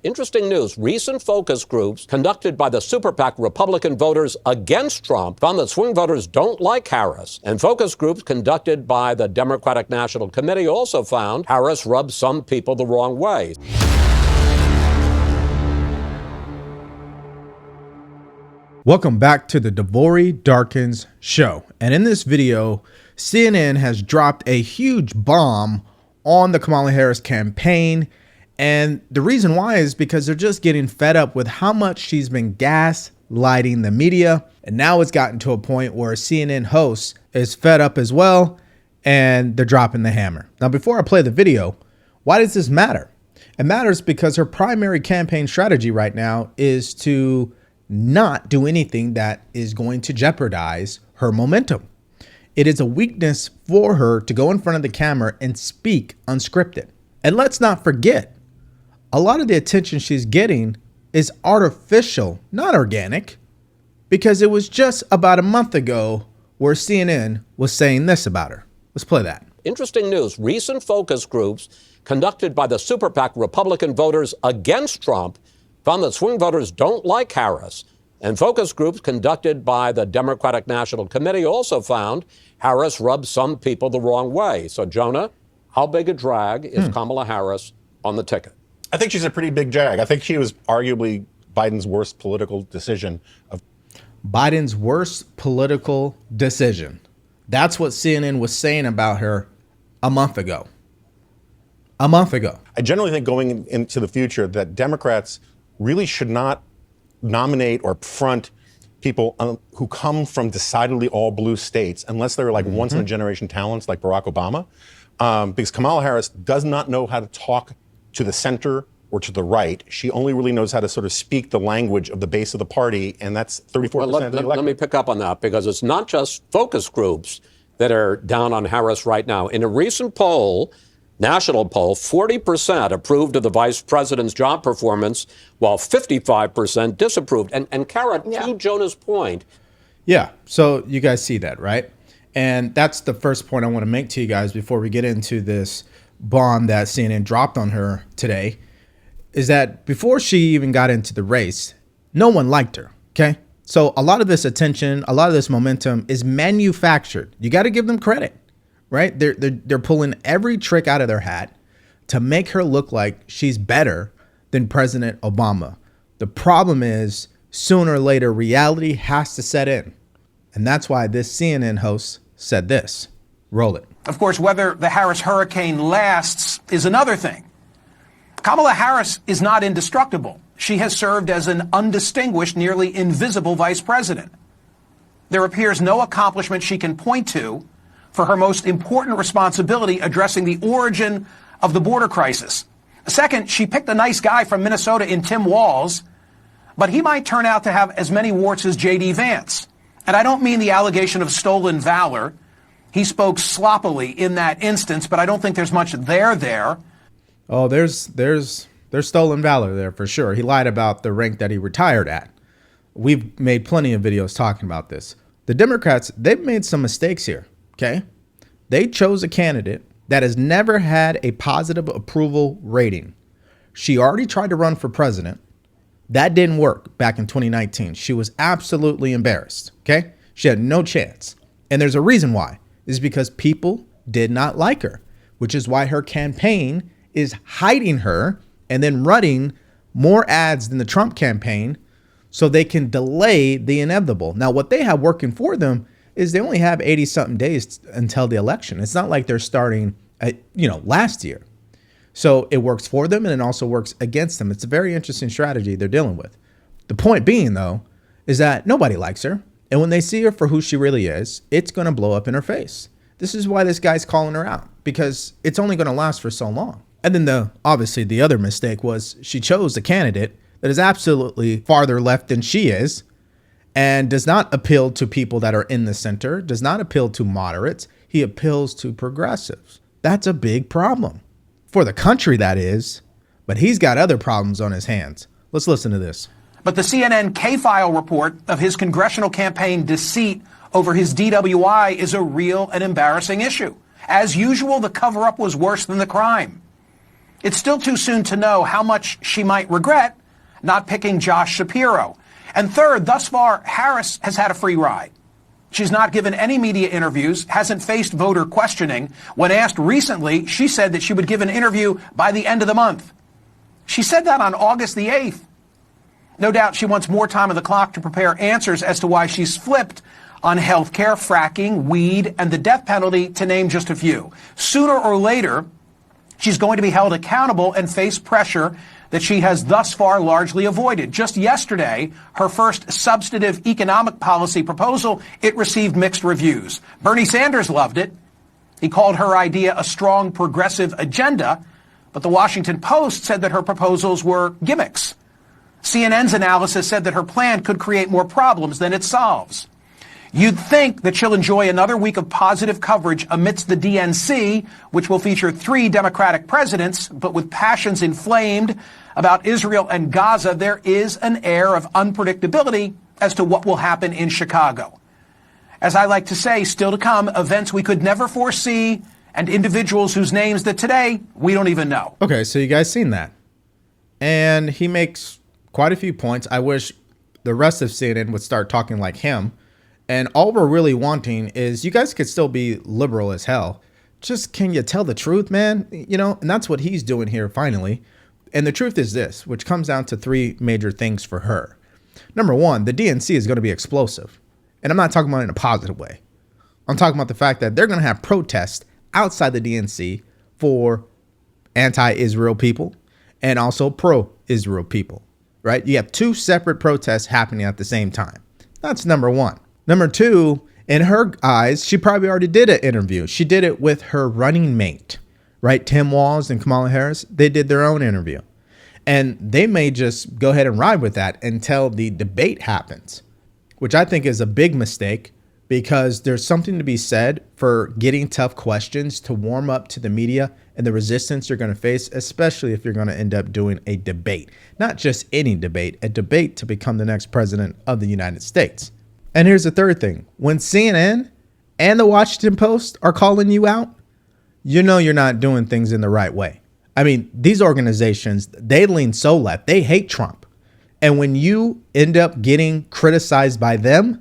Interesting news. Recent focus groups conducted by the super PAC Republican voters against Trump found that swing voters don't like Harris. And focus groups conducted by the Democratic National Committee also found Harris rubs some people the wrong way. Welcome back to the Dvory Darkins Show. And in this video, CNN has dropped a huge bomb on the Kamala Harris campaign. And the reason why is because they're just getting fed up with how much she's been gaslighting the media. And now it's gotten to a point where a CNN host is fed up as well, and they're dropping the hammer. Now, before I play the video, why does this matter? It matters because her primary campaign strategy right now is to not do anything that is going to jeopardize her momentum. It is a weakness for her to go in front of the camera and speak unscripted. And let's not forget, a lot of the attention she's getting is artificial, not organic, because it was just about a month ago where CNN was saying this about her. Let's play that. Interesting news. Recent focus groups conducted by the super PAC Republican voters against Trump found that swing voters don't like Harris. And focus groups conducted by the Democratic National Committee also found Harris rubs some people the wrong way. So, Jonah, how big a drag is Kamala Harris on the ticket? I think she's a pretty big jag. I think she was arguably Biden's worst political decision. Biden's worst political decision. That's what CNN was saying about her a month ago. A month ago. I generally think going into the future that Democrats really should not nominate or front people who come from decidedly all blue states unless they're like once in a generation talents like Barack Obama. Because Kamala Harris does not know how to talk to the center or to the right. She only really knows how to sort of speak the language of the base of the party, and that's 34% of the electorate. Let me pick up on that, because it's not just focus groups that are down on Harris right now. In a recent poll, national poll, 40% approved of the vice president's job performance, while 55% disapproved. And Kara, to Jonah's point. Yeah, so you guys see that, right? And that's the first point I want to make to you guys before we get into this bomb that CNN dropped on her today, is that before she even got into the race, no one liked her, okay? So a lot of this attention, a lot of this momentum is manufactured. You got to give them credit, right? They're pulling every trick out of their hat to make her look like she's better than President Obama. The problem is, sooner or later, reality has to set in. And that's why this CNN host said this. Roll it. Of course, whether the Harris hurricane lasts is another thing. Kamala Harris is not indestructible. She has served as an undistinguished, nearly invisible vice president. There appears no accomplishment she can point to for her most important responsibility, addressing the origin of the border crisis. Second, she picked a nice guy from Minnesota in Tim Walz, but he might turn out to have as many warts as J.D. Vance. And I don't mean the allegation of stolen valor. He spoke sloppily in that instance, but I don't think there's much there. Oh, there's stolen valor there for sure. He lied about the rank that he retired at. We've made plenty of videos talking about this. The Democrats, they've made some mistakes here, okay? They chose a candidate that has never had a positive approval rating. She already tried to run for president. That didn't work back in 2019. She was absolutely embarrassed, okay? She had no chance. And there's a reason why. It's because people did not like her, which is why her campaign is hiding her and then running more ads than the Trump campaign so they can delay the inevitable. Now, what they have working for them is they only have 80-something days until the election. It's not like they're starting, last year. So it works for them and it also works against them. It's a very interesting strategy they're dealing with. The point being, though, is that nobody likes her. And when they see her for who she really is, it's going to blow up in her face. This is why this guy's calling her out, because it's only going to last for so long. And then obviously the other mistake was she chose a candidate that is absolutely farther left than she is and does not appeal to people that are in the center, does not appeal to moderates. He appeals to progressives. That's a big problem for the country, that is. But he's got other problems on his hands. Let's listen to this. But the CNN K-File report of his congressional campaign deceit over his DWI is a real and embarrassing issue. As usual, the cover-up was worse than the crime. It's still too soon to know how much she might regret not picking Josh Shapiro. And third, thus far, Harris has had a free ride. She's not given any media interviews, hasn't faced voter questioning. When asked recently, she said that she would give an interview by the end of the month. She said that on August the 8th. No doubt she wants more time on the clock to prepare answers as to why she's flipped on health care, fracking, weed, and the death penalty, to name just a few. Sooner or later, she's going to be held accountable and face pressure that she has thus far largely avoided. Just yesterday, her first substantive economic policy proposal, it received mixed reviews. Bernie Sanders loved it. He called her idea a strong progressive agenda, but the Washington Post said that her proposals were gimmicks. CNN's analysis said that her plan could create more problems than it solves. You'd think that she'll enjoy another week of positive coverage amidst the DNC, which will feature 3 Democratic presidents, but with passions inflamed about Israel and Gaza, there is an air of unpredictability as to what will happen in Chicago. As I like to say, still to come, events we could never foresee and individuals whose names that today we don't even know. Okay, so you guys seen that. And he makes quite a few points. I wish the rest of CNN would start talking like him. And all we're really wanting is you guys could still be liberal as hell. Just can you tell the truth, man? You know, and that's what he's doing here finally. And the truth is this, which comes down to 3 major things for her. Number 1, the DNC is going to be explosive. And I'm not talking about it in a positive way. I'm talking about the fact that they're going to have protests outside the DNC for anti-Israel people and also pro-Israel people, right? You have 2 separate protests happening at the same time. That's number 1. Number 2, in her eyes, she probably already did an interview. She did it with her running mate, right? Tim Walz and Kamala Harris. They did their own interview. And they may just go ahead and ride with that until the debate happens, which I think is a big mistake because there's something to be said for getting tough questions to warm up to the media and the resistance you're going to face, especially if you're going to end up doing a debate. Not just any debate, a debate to become the next president of the United States. And here's the third thing. When CNN and the Washington Post are calling you out, you know you're not doing things in the right way. I mean, these organizations, they lean so left. They hate Trump. And when you end up getting criticized by them,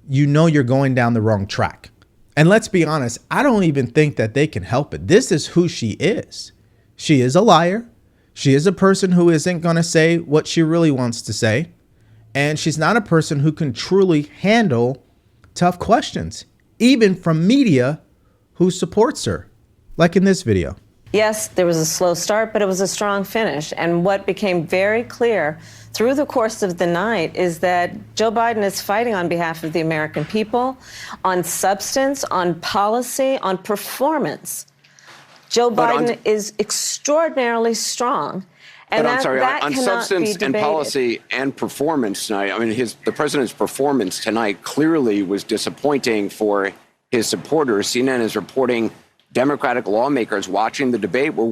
you know you're going down the wrong track. And let's be honest, I don't even think that they can help it. This is who she is. She is a liar. She is a person who isn't going to say what she really wants to say. And she's not a person who can truly handle tough questions, even from media who supports her, like in this video. Yes, there was a slow start, but it was a strong finish. And what became very clear through the course of the night is that Joe Biden is fighting on behalf of the American people, on substance, on policy, on performance. Joe Biden is extraordinarily strong. And I'm sorry, that on cannot substance be and debated. policy and performance tonight, I mean, the president's performance tonight clearly was disappointing for his supporters. CNN is reporting Democratic lawmakers watching the debate were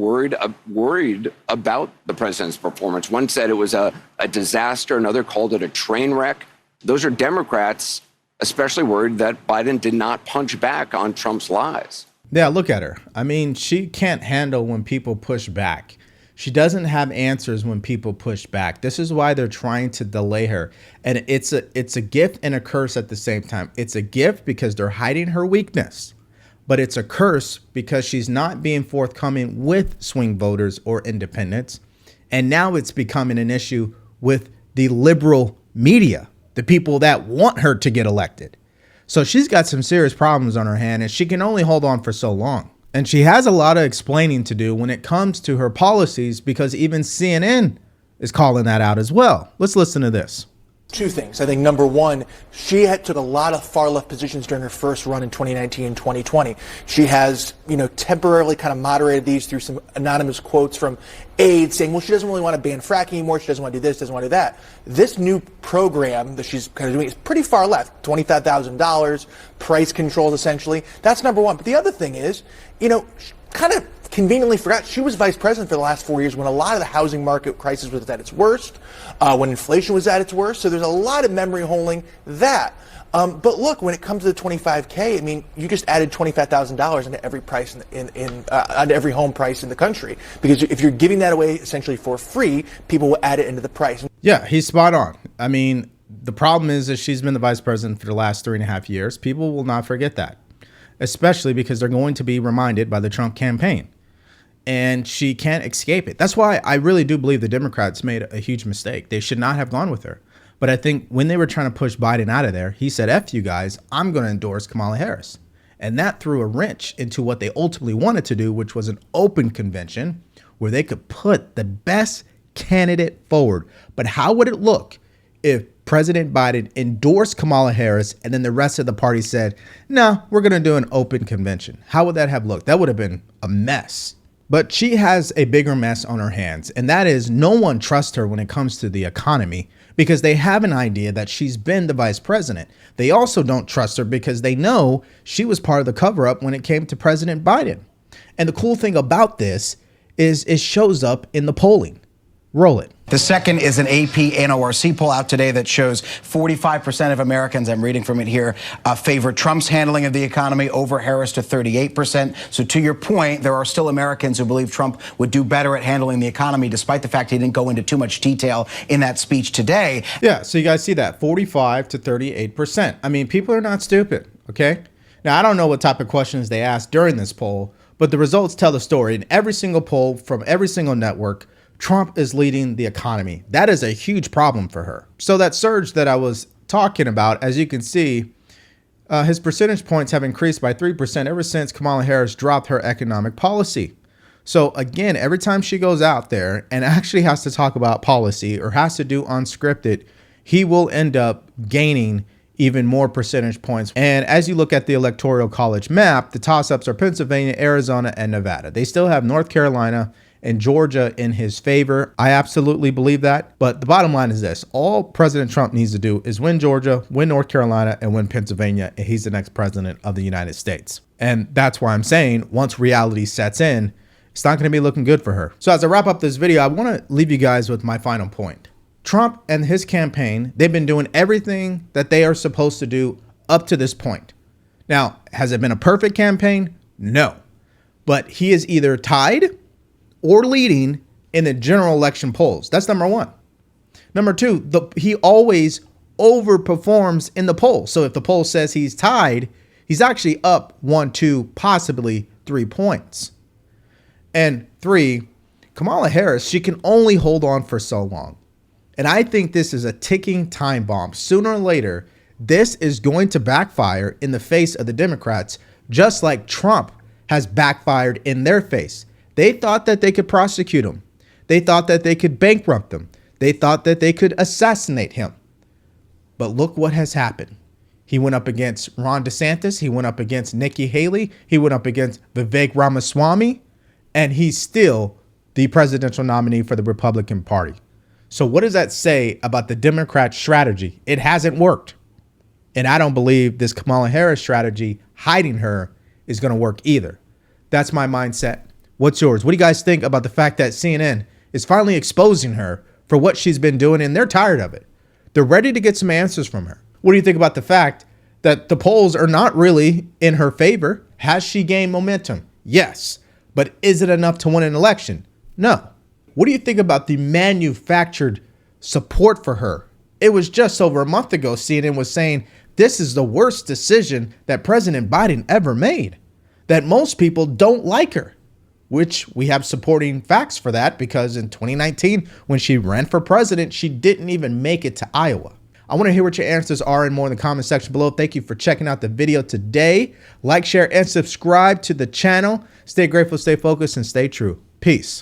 worried about the president's performance. One said it was a disaster. Another called it a train wreck. Those are Democrats especially worried that Biden did not punch back on Trump's lies. Yeah, look at her. I mean, she can't handle when people push back. She doesn't have answers when people push back. This is why they're trying to delay her. And it's a gift and a curse at the same time. It's a gift because they're hiding her weakness. But it's a curse because she's not being forthcoming with swing voters or independents. And now it's becoming an issue with the liberal media, the people that want her to get elected. So she's got some serious problems on her hand, and she can only hold on for so long. And she has a lot of explaining to do when it comes to her policies, because even CNN is calling that out as well. Let's listen to this. 2 things. I think number 1, she took a lot of far left positions during her first run in 2019 and 2020. She has, temporarily kind of moderated these through some anonymous quotes from aides saying, well, she doesn't really want to ban fracking anymore. She doesn't want to do this, doesn't want to do that. This new program that she's kind of doing is pretty far left, $25,000, price controls essentially. That's number 1. But the other thing is, kind of conveniently forgot she was vice president for the last 4 years when a lot of the housing market crisis was at its worst, when inflation was at its worst. So there's a lot of memory holding that. But look, when it comes to the 25K, I mean, you just added $25,000 into every price on every home price in the country. Because if you're giving that away essentially for free, people will add it into the price. Yeah, he's spot on. I mean, the problem is that she's been the vice president for the last 3.5 years. People will not forget that, especially because they're going to be reminded by the Trump campaign. And she can't escape it. That's why I really do believe the Democrats made a huge mistake. They should not have gone with her. But I think when they were trying to push Biden out of there, he said, F you guys, I'm going to endorse Kamala Harris. And that threw a wrench into what they ultimately wanted to do, which was an open convention where they could put the best candidate forward. But how would it look if President Biden endorsed Kamala Harris and then the rest of the party said, no, we're going to do an open convention? How would that have looked? That would have been a mess. But she has a bigger mess on her hands, and that is no one trusts her when it comes to the economy because they have an idea that she's been the vice president. They also don't trust her because they know she was part of the cover-up when it came to President Biden. And the cool thing about this is it shows up in the polling. Roll it. The second is an AP NORC poll out today that shows 45% of Americans, I'm reading from it here, favor Trump's handling of the economy over Harris to 38%. So to your point, there are still Americans who believe Trump would do better at handling the economy, despite the fact he didn't go into too much detail in that speech today. Yeah, so you guys see that, 45 to 38%. I mean, people are not stupid, okay? Now, I don't know what type of questions they asked during this poll, but the results tell the story. In every single poll from every single network, Trump is leading the economy. That is a huge problem for her. So that surge that I was talking about, as you can see, his percentage points have increased by 3% ever since Kamala Harris dropped her economic policy. So again, every time she goes out there and actually has to talk about policy or has to do unscripted, he will end up gaining even more percentage points. And as you look at the electoral college map, the toss-ups are Pennsylvania, Arizona, and Nevada. They still have North Carolina and Georgia in his favor. I absolutely believe that. But the bottom line is this. All President Trump needs to do is win Georgia, win North Carolina, and win Pennsylvania, and he's the next president of the United States. And that's why I'm saying once reality sets in, it's not going to be looking good for her. So as I wrap up this video, I want to leave you guys with my final point. Trump and his campaign, they've been doing everything that they are supposed to do up to this point. Now, has it been a perfect campaign? No. But he is either tied or leading in the general election polls. That's number one. Number two, he always overperforms in the poll. So if the poll says he's tied, he's actually up 1, 2, possibly 3 points. And three, Kamala Harris, she can only hold on for so long. And I think this is a ticking time bomb. Sooner or later, this is going to backfire in the face of the Democrats, just like Trump has backfired in their face. They thought that they could prosecute him. They thought that they could bankrupt him. They thought that they could assassinate him. But look what has happened. He went up against Ron DeSantis. He went up against Nikki Haley. He went up against Vivek Ramaswamy. And he's still the presidential nominee for the Republican Party. So what does that say about the Democrat strategy? It hasn't worked. And I don't believe this Kamala Harris strategy, hiding her, is going to work either. That's my mindset. What's yours? What do you guys think about the fact that CNN is finally exposing her for what she's been doing, and they're tired of it? They're ready to get some answers from her. What do you think about the fact that the polls are not really in her favor? Has she gained momentum? Yes. But is it enough to win an election? No. What do you think about the manufactured support for her? It was just over a month ago CNN was saying this is the worst decision that President Biden ever made, that most people don't like her. Which we have supporting facts for that, because in 2019, when she ran for president, she didn't even make it to Iowa. I want to hear what your answers are and more in the comment section below. Thank you for checking out the video today. Like, share, and subscribe to the channel. Stay grateful, stay focused, and stay true. Peace.